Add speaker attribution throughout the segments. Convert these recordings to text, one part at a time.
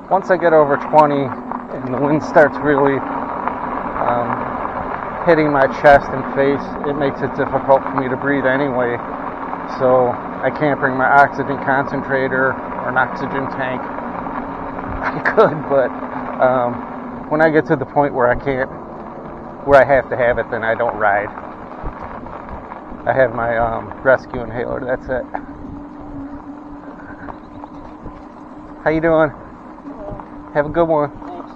Speaker 1: once I get over 20 and the wind starts really hitting my chest and face, it makes it difficult for me to breathe anyway. So I can't bring my oxygen concentrator or an oxygen tank. I could, but when I get to the point where I can't, where I have to have it, then I don't ride. I have my rescue inhaler, that's it. How you doing?
Speaker 2: Hello.
Speaker 1: Have a good one.
Speaker 2: Thanks.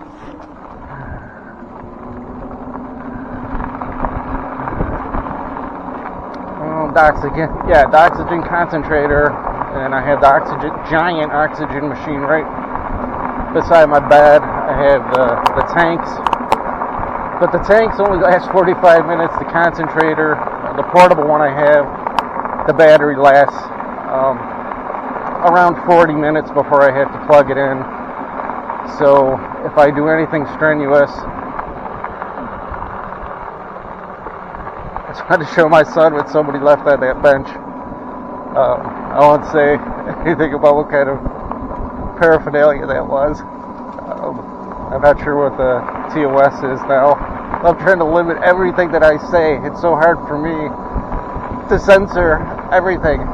Speaker 1: The oxygen concentrator, and I have the giant oxygen machine right beside my bed. I have the tanks, but the tanks only last 45 minutes. The concentrator, the portable one I have, the battery lasts around 40 minutes before I have to plug it in. So if I do anything strenuous, I tried to show my son what somebody left on that bench. I won't say anything about what kind of paraphernalia that was. I'm not sure what the TOS is now. I'm trying to limit everything that I say. It's so hard for me to censor everything.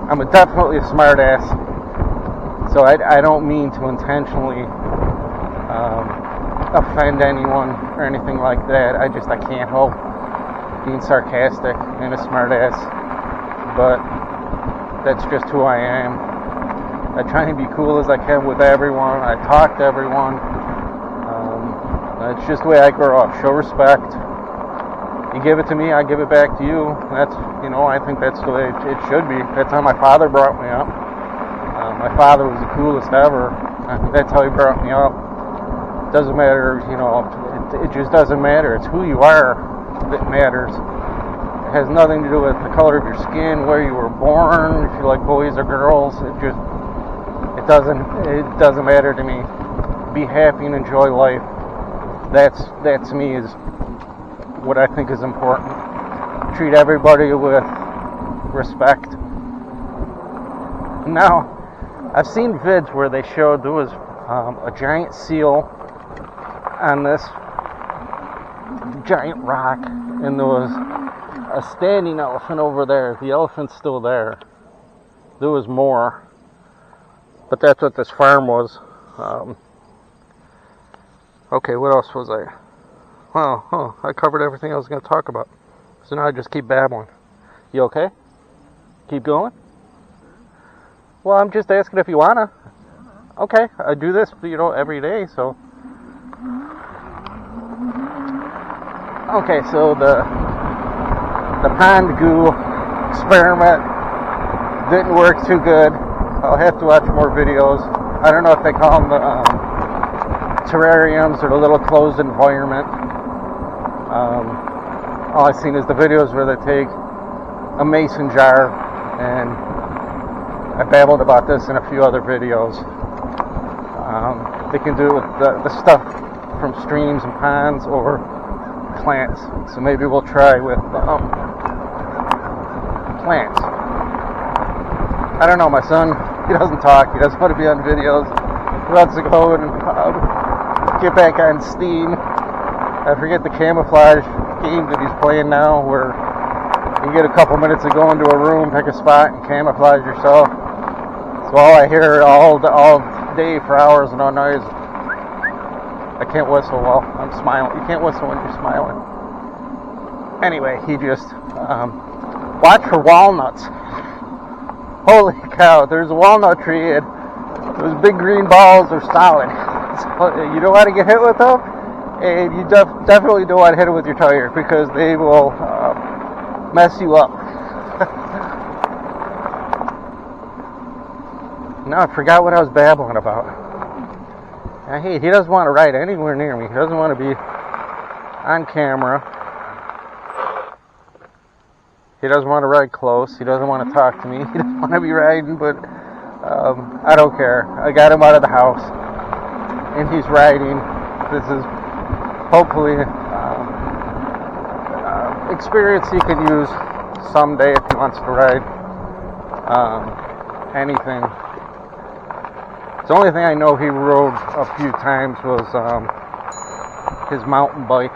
Speaker 1: I'm definitely a smart ass, so I don't mean to intentionally offend anyone or anything like that. I can't help being sarcastic and a smart ass, but that's just who I am. I try and be cool as I can with everyone. I talk to everyone. It's just the way I grow up. Show respect. You give it to me, I give it back to you. That's, I think that's the way it should be. That's how my father brought me up. My father was the coolest ever. That's how he brought me up. It doesn't matter, it just doesn't matter. It's who you are that matters. It has nothing to do with the color of your skin, where you were born, if you like boys or girls. It doesn't matter to me. Be happy and enjoy life. That to me is what I think is important. Treat everybody with respect. Now, I've seen vids where they showed there was a giant seal on this giant rock, and there was a standing elephant over there. The elephant's still there. There was more, but that's what this farm was. Okay, what else was I? Well, I covered everything I was going to talk about. So now I just keep babbling. You okay? Keep going? Well, I'm just asking if you wanna. Okay, I do this, every day, so. Okay, so the pond goo experiment didn't work too good. I'll have to watch more videos. I don't know if they call them the terrariums or the little closed environment. All I've seen is the videos where they take a mason jar, and I babbled about this in a few other videos. They can do it with the stuff from streams and ponds or plants. So maybe we'll try with plants. I don't know, my son, he doesn't talk, he doesn't want to be on videos. He wants to go and get back on Steam. I forget the camouflage game that he's playing now, where you get a couple minutes to go into a room, pick a spot, and camouflage yourself. So all I hear all day for hours and all noise. I can't whistle while I'm smiling. You can't whistle when you're smiling. Anyway, he just watch for walnuts. Holy cow! There's a walnut tree, and those big green balls are solid. So you don't want to get hit with them, and you definitely don't want to hit it with your tire, because they will mess you up. Now I forgot what I was babbling about. He doesn't want to ride anywhere near me. He doesn't want to be on camera. He doesn't want to ride close. He doesn't want to talk to me. He doesn't want to be riding, but I don't care. I got him out of the house, and he's riding. This is hopefully experience he can use someday if he wants to ride anything. The only thing I know he rode a few times was his mountain bike.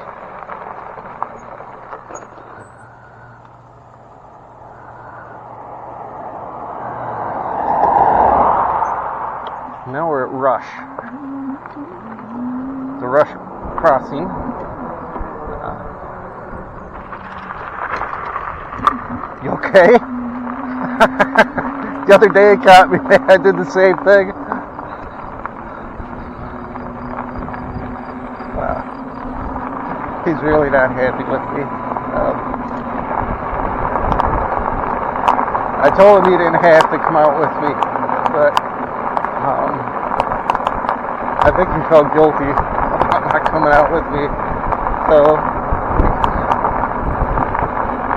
Speaker 1: Now we're at Rush. The Rush crossing. You okay? The other day it got me. I did the same thing. He's really not happy with me. I told him he didn't have to come out with me, but I think he felt guilty about not coming out with me. So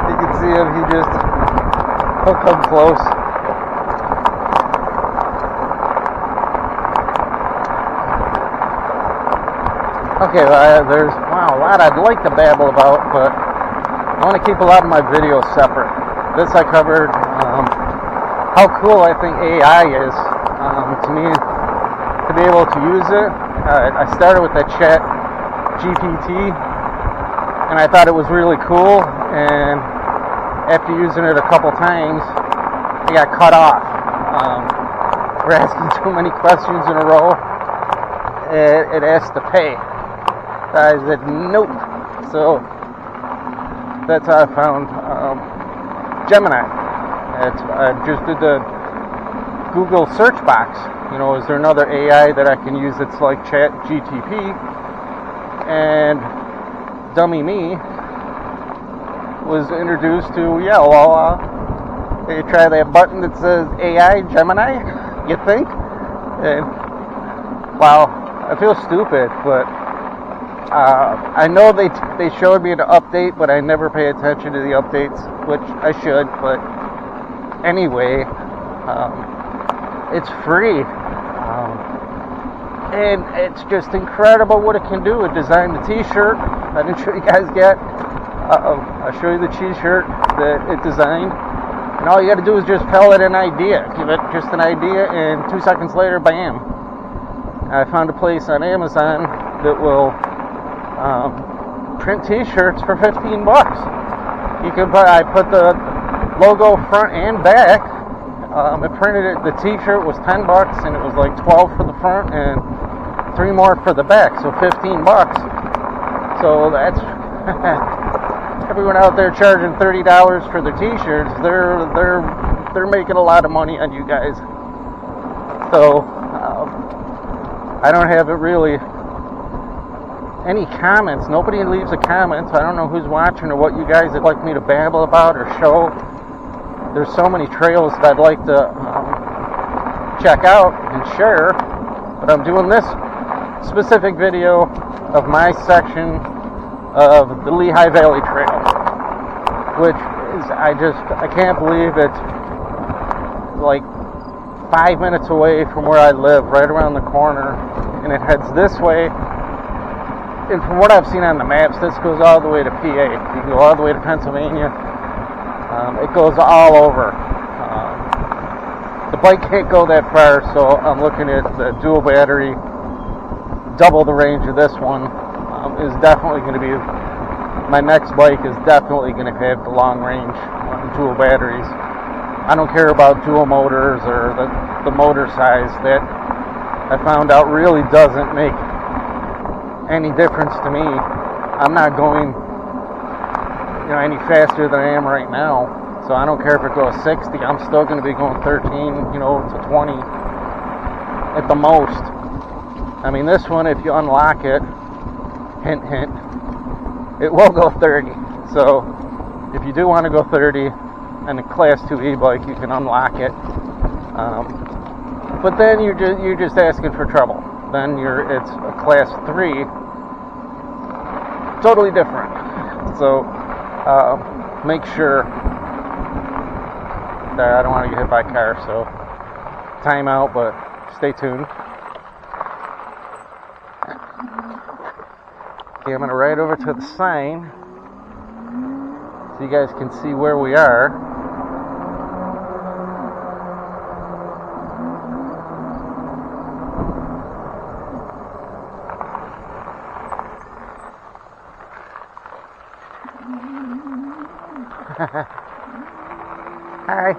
Speaker 1: you can see him, he'll come close. Okay, there's a lot I'd like to babble about, but I want to keep a lot of my videos separate. This I covered how cool I think AI is to me, to be able to use it. I started with that chat GPT, and I thought it was really cool, and after using it a couple times, I got cut off. We're asking too many questions in a row. It asked to pay. I said nope. So that's how I found Gemini. I just did the Google search box. You know, is there another AI that I can use that's like Chat GTP? And dummy me was introduced to, you try that button that says AI Gemini, you think? And wow, I feel stupid, but I know they showed me an update, but I never pay attention to the updates, which I should. But anyway, it's free, and it's just incredible what it can do. It designed the T-shirt. I didn't show you guys yet. I'll show you the T-shirt that it designed, and all you got to do is just tell it an idea. Give it just an idea, and 2 seconds later, bam! I found a place on Amazon that will print T-shirts for $15. You can I put the logo front and back. It printed it. The T-shirt was $10, and it was like $12 for the front and $3 more for the back. So $15. So that's everyone out there charging $30 for their T-shirts. They're making a lot of money on you guys. So I don't have it really. Any comments? Nobody leaves a comment, so I don't know who's watching or what you guys would like me to babble about or show. There's so many trails that I'd like to check out and share, but I'm doing this specific video of my section of the Lehigh Valley Trail, which is, I can't believe it's like 5 minutes away from where I live, right around the corner, and it heads this way. And from what I've seen on the maps, this goes all the way to PA. You can go all the way to Pennsylvania. It goes all over. The bike can't go that far, so I'm looking at the dual battery, double the range of this one. Is definitely going to be, my next bike is definitely going to have the long range dual batteries. I don't care about dual motors or the motor size. That I found out really doesn't make any difference to me. I'm not going any faster than I am right now, so I don't care if it goes 60. I'm still going to be going 13 to 20 at the most. I mean, this one, if you unlock it, hint hint, it will go 30. So if you do want to go 30 and a class 2 e-bike, you can unlock it, but then you're just asking for trouble. Then it's a class 3, totally different. So make sure that I don't want to get hit by a car. So time out, but stay tuned. Okay, I'm going to ride over to the sign so you guys can see where we are. Hi,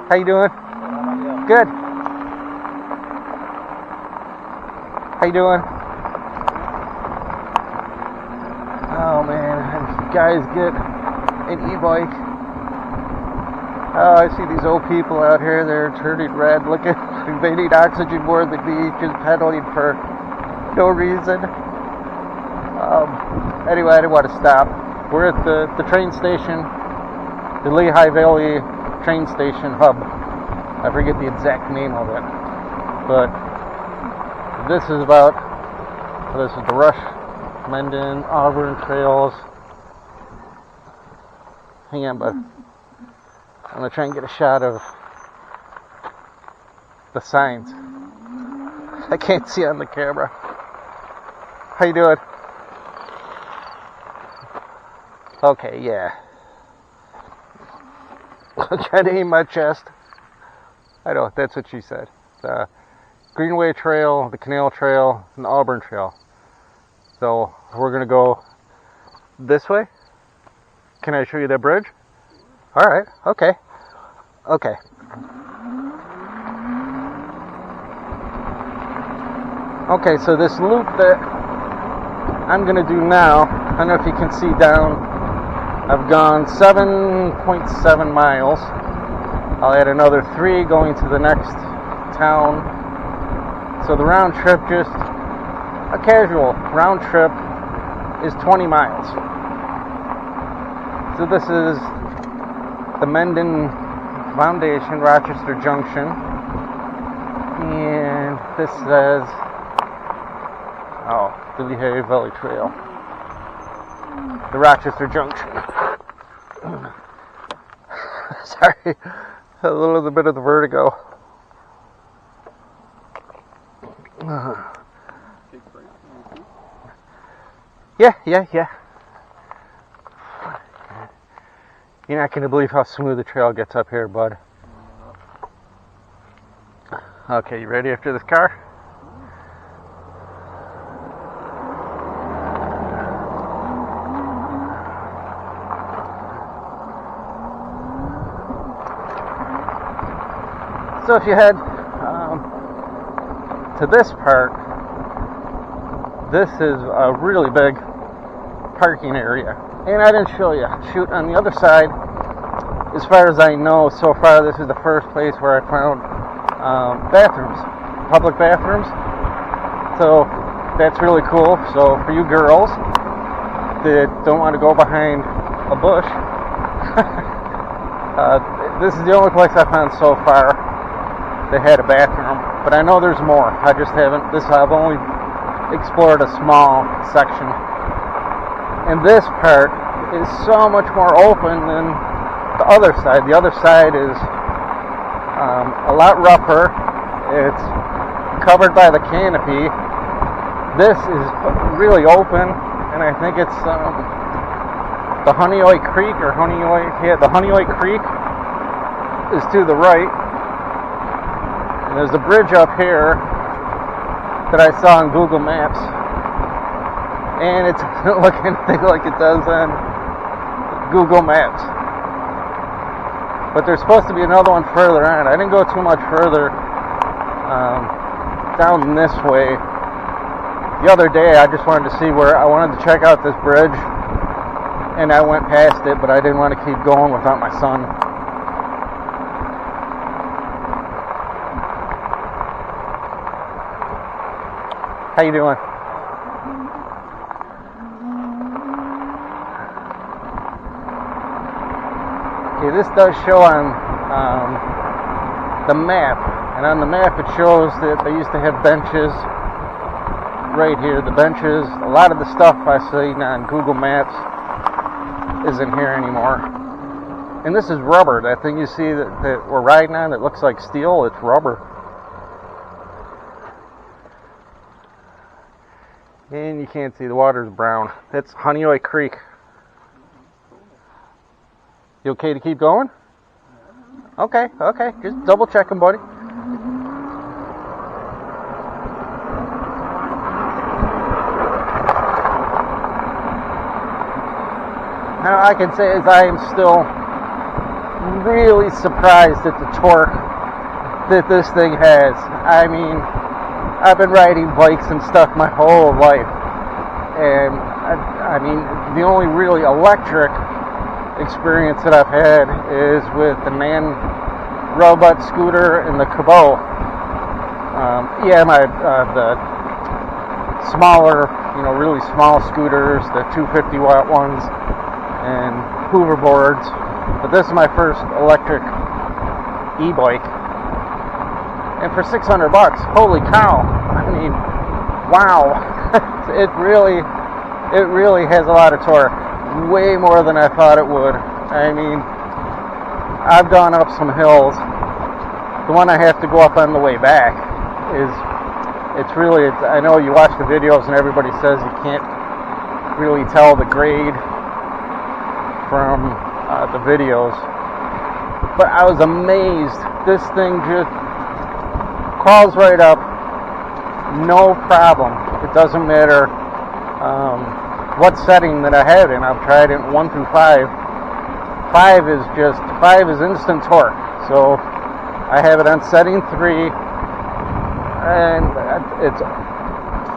Speaker 1: how you doing? Good. How you doing? Oh man, guys get an e-bike. Oh, I see these old people out here, they're turning red, looking like they need oxygen more than me, just pedaling for no reason. Anyway, I didn't want to stop. We're at the train station, the Lehigh Valley train station hub. I forget the exact name of it. But this is the Rush, Mendon, Auburn trails. Hang on, bud. I'm going to try and get a shot of the signs. I can't see on the camera. How you doing? Okay, yeah. I'm trying to aim my chest. I know, that's what she said. The Greenway Trail, the Canal Trail, and the Auburn Trail. So, we're going to go this way. Can I show you the bridge? Alright, okay. Okay. Okay, so this loop that I'm going to do now, I don't know if you can see down, I've gone 7.7 miles. I'll add another 3 going to the next town. So the round trip, just a casual round trip, is 20 miles. So this is the Mendon Foundation, Rochester Junction. And this says, the Lehigh Valley Trail. The Rochester Junction. Sorry, a little bit of the vertigo. Yeah. You're not going to believe how smooth the trail gets up here, bud. Okay, you ready after this car? So if you head to this part, this is a really big parking area. And I didn't show you. Shoot, on the other side, as far as I know, so far this is the first place where I found bathrooms, public bathrooms. So that's really cool. So for you girls that don't want to go behind a bush, this is the only place I found so far that had a bathroom, but I know there's more. I just haven't. I've only explored a small section, and this part is so much more open than the other side. The other side is a lot rougher. It's covered by the canopy. This is really open, and I think it's the Honeoye Creek or the Honeoye Creek is to the right. There's a bridge up here that I saw on Google Maps, and it doesn't look anything like it does on Google Maps. But there's supposed to be another one further on. I didn't go too much further down this way. The other day I just wanted to see I wanted to check out this bridge, and I went past it, but I didn't want to keep going without my son. How you doing? Okay, this does show on the map, and on the map it shows that they used to have benches right here. The benches, a lot of the stuff I see on Google Maps isn't here anymore. And this is rubber. That thing you see that we're riding on that looks like steel, it's rubber. And you can't see, the water's brown. That's Honeoye Creek. You okay to keep going? Okay. Just double checking, buddy. Now I can say is I am still really surprised at the torque that this thing has. I mean, I've been riding bikes and stuff my whole life, and I mean, the only really electric experience that I've had is with the Man Robot scooter and the Cabot. The smaller, really small scooters, the 250 watt ones, and hoverboards. But this is my first electric e-bike, and for $600, holy cow! I mean, wow! It really has a lot of torque, way more than I thought it would. I mean, I've gone up some hills. The one I have to go up on the way back I know you watch the videos and everybody says you can't really tell the grade from the videos, but I was amazed. This thing just crawls right up, no problem. It doesn't matter what setting that I have it in. I've tried it 1 through 5. 5 is instant torque. So I have it on setting 3, and it's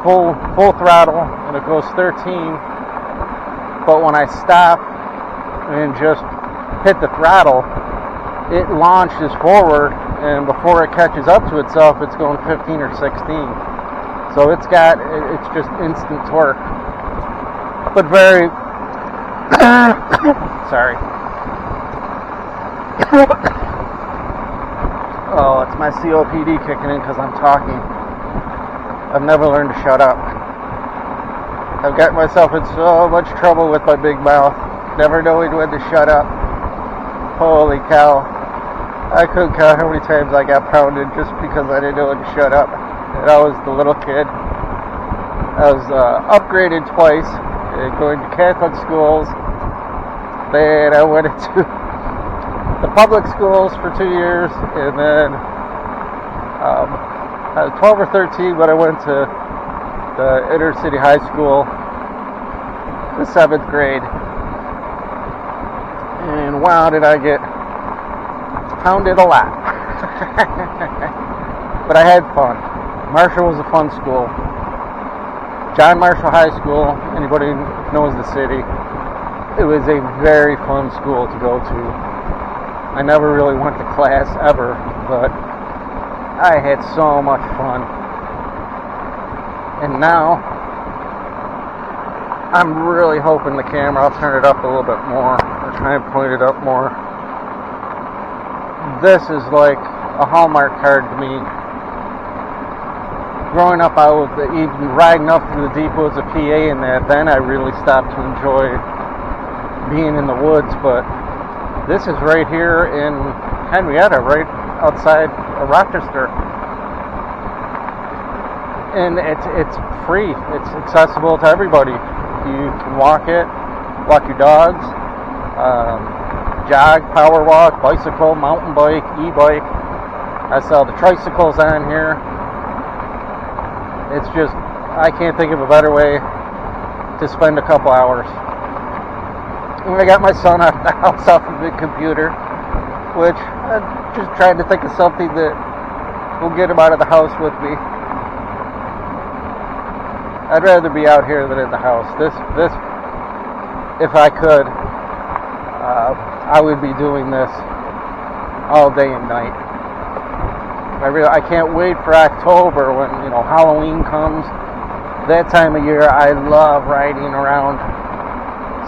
Speaker 1: full throttle, and it goes 13. But when I stop and just hit the throttle, it launches forward, and before it catches up to itself, it's going 15 or 16. So it's just instant torque. But very sorry. Oh, it's my COPD kicking in because I'm talking. I've never learned to shut up. I've got myself in so much trouble with my big mouth, never knowing when to shut up. Holy cow. I couldn't count how many times I got pounded just because I didn't know when to shut up. And I was the little kid. I was upgraded twice, going to Catholic schools. Then I went into the public schools for 2 years, and then I was 12 or 13 when I went to the inner city high school, the 7th grade. And wow, did I get pounded a lot. But I had fun. Marshall was a fun school. John Marshall High School, anybody knows the city, it was a very fun school to go to. I never really went to class ever, but I had so much fun. And now, I'm really hoping the camera, I'll turn it up a little bit more, or try and point it up more. This is like a Hallmark card to me. Growing up, I was even riding up through the deep woods of PA and that, then I really stopped to enjoy being in the woods. But this is right here in Henrietta, right outside of Rochester. And it's free. It's accessible to everybody. You can walk it, walk your dogs, jog, power walk, bicycle, mountain bike, e-bike. I sell the tricycles on here. It's just, I can't think of a better way to spend a couple hours. When I got my son out of the house off of the computer, which I'm just trying to think of something that will get him out of the house with me. I'd rather be out here than in the house. This, if I could, I would be doing this all day and night. I can't wait for October when, Halloween comes. That time of year, I love riding around.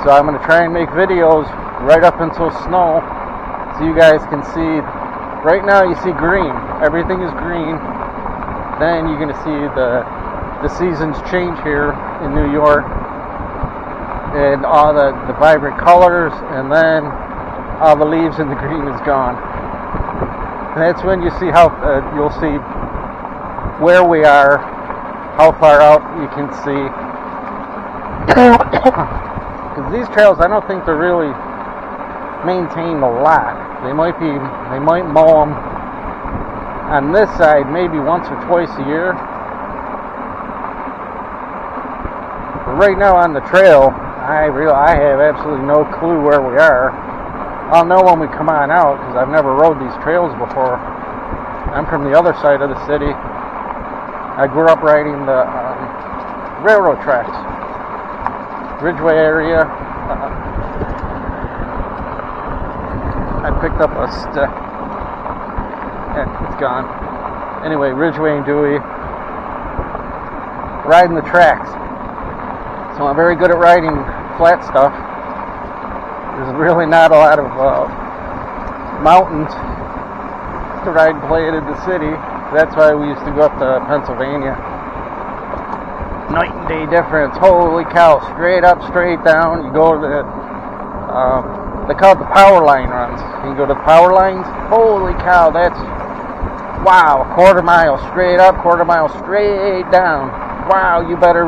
Speaker 1: So I'm going to try and make videos right up until snow so you guys can see. Right now you see green. Everything is green. Then you're going to see the seasons change here in New York. And all the vibrant colors. And then all the leaves and the green is gone. And that's when you see how you'll see where we are, how far out you can see. Because these trails, I don't think they're really maintained a lot. They might mow them on this side maybe once or twice a year. But right now on the trail, I have absolutely no clue where we are. I'll know when we come on out, because I've never rode these trails before. I'm from the other side of the city. I grew up riding the railroad tracks, Ridgeway area. I picked up a stick. It's gone. Anyway, Ridgeway and Dewey, riding the tracks. So I'm very good at riding flat stuff. There's really not a lot of mountains to ride and play it in the city. That's why we used to go up to Pennsylvania. Night and day difference. Holy cow! Straight up, straight down. You go to the they call it the power line runs. You go to the power lines. Holy cow! That's wow. Quarter mile straight up, quarter mile straight down. Wow! You better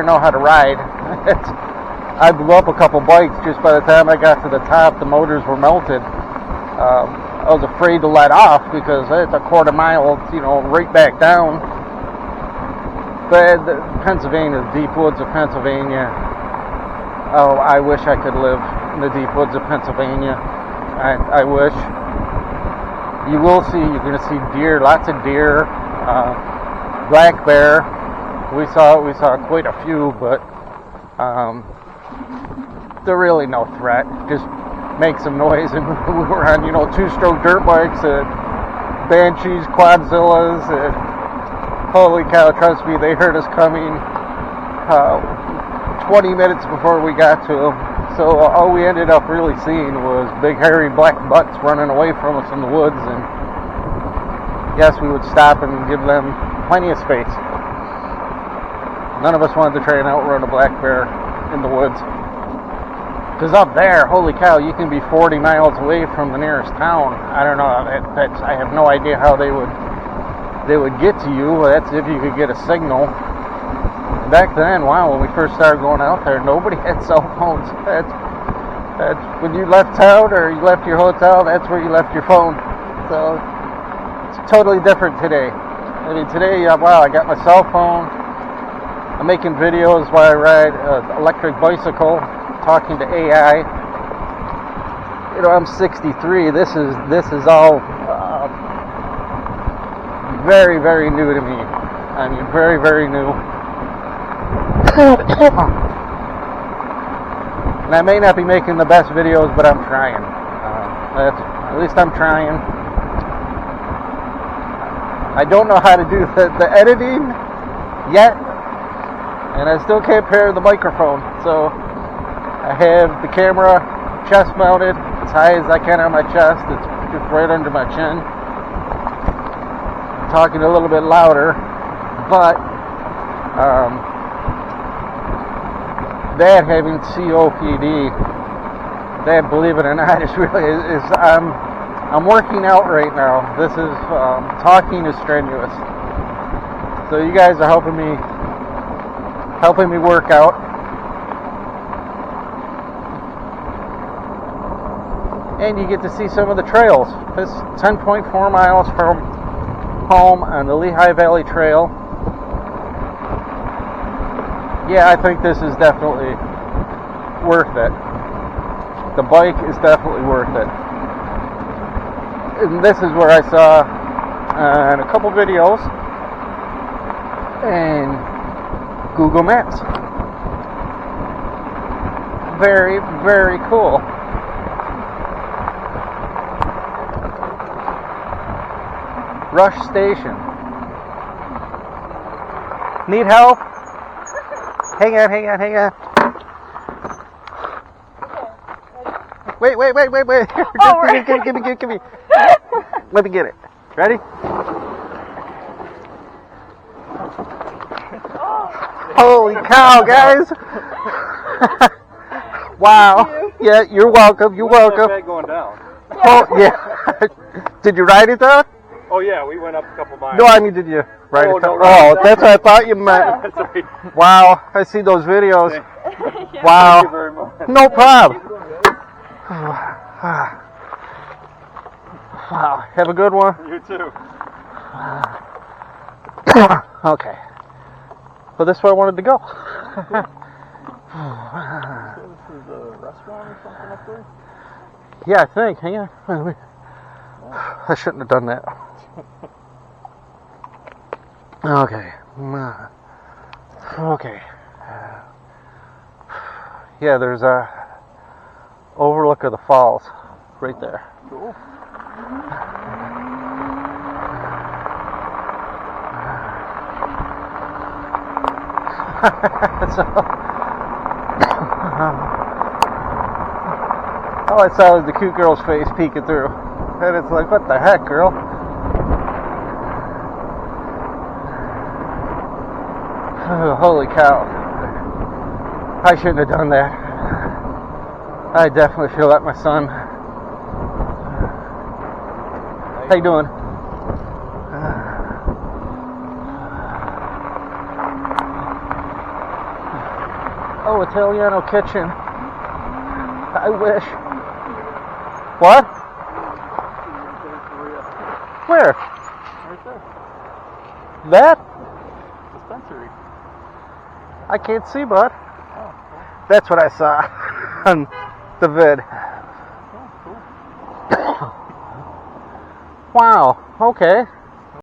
Speaker 1: know how to ride. I blew up a couple bikes just by the time I got to the top. The motors were melted. I was afraid to let off because it's a quarter mile, right back down. But Pennsylvania, the deep woods of Pennsylvania. Oh, I wish I could live in the deep woods of Pennsylvania. I wish. You're going to see deer, lots of deer, black bear. We saw quite a few, but they're really no threat. Just make some noise, and we were on, two-stroke dirt bikes, Banshees, Quadzillas, and holy cow, trust me, they heard us coming 20 minutes before we got to them. So all we ended up really seeing was big hairy black butts running away from us in the woods, and yes, we would stop and give them plenty of space. None of us wanted to try and outrun a black bear in the woods. Because up there, holy cow, you can be 40 miles away from the nearest town. I don't know, I have no idea how they would get to you. That's if you could get a signal. Back then, wow, when we first started going out there, nobody had cell phones. That's when you left town or you left your hotel, that's where you left your phone. So it's totally different today. I mean, today, wow, I got my cell phone. I'm making videos while I ride an electric bicycle, talking to AI. I'm 63. This is all very, very new to me. I mean, very, very new. And I may not be making the best videos, but I'm trying. At least I'm trying. I don't know how to do the editing yet, and I still can't pair the microphone. So I have the camera chest mounted as high as I can on my chest. It's just right under my chin. I'm talking a little bit louder, but that having COPD, that, believe it or not, I'm working out right now. This is talking is strenuous. So you guys are helping me work out. And you get to see some of the trails. This 10.4 miles from home on the Lehigh Valley Trail. Yeah, I think this is definitely worth it. The bike is definitely worth it. And this is where I saw in a couple videos and Google Maps. Very, very cool. Rush Station. Need help? Hang on. Wait.
Speaker 2: Oh, right.
Speaker 1: Give me. Let me get it. Ready? Holy cow, guys! Wow. Yeah, you're welcome. You're welcome.
Speaker 3: Going down.
Speaker 1: Oh, yeah. Did you ride it down?
Speaker 3: Oh, yeah, we went up a couple miles.
Speaker 1: No, I mean, did you ride it down?
Speaker 3: No,
Speaker 1: Oh, that's what I thought you meant.
Speaker 3: Sorry.
Speaker 1: Wow, I see those videos.
Speaker 2: Yeah.
Speaker 1: Wow.
Speaker 3: Thank you very much.
Speaker 1: No problem. Wow. Have a good one.
Speaker 3: You too.
Speaker 1: Okay. Well, this is where I wanted to go.
Speaker 3: This is a restaurant or something up there?
Speaker 1: Yeah, I think. Hang on. I shouldn't have done that. Okay. Okay. Yeah, there's a overlook of the falls right there.
Speaker 3: Cool.
Speaker 1: So, all I saw was the cute girl's face peeking through. And it's like, what the heck, girl? Oh, holy cow. I shouldn't have done that. I definitely should have let my son. How you doing? Oh, Italiano kitchen. I wish. What? Where?
Speaker 3: Right there.
Speaker 1: That?
Speaker 3: Dispensary.
Speaker 1: I can't see, bud.
Speaker 3: Oh, cool.
Speaker 1: That's what I saw on the vid.
Speaker 3: Oh, cool.
Speaker 1: Wow. Okay.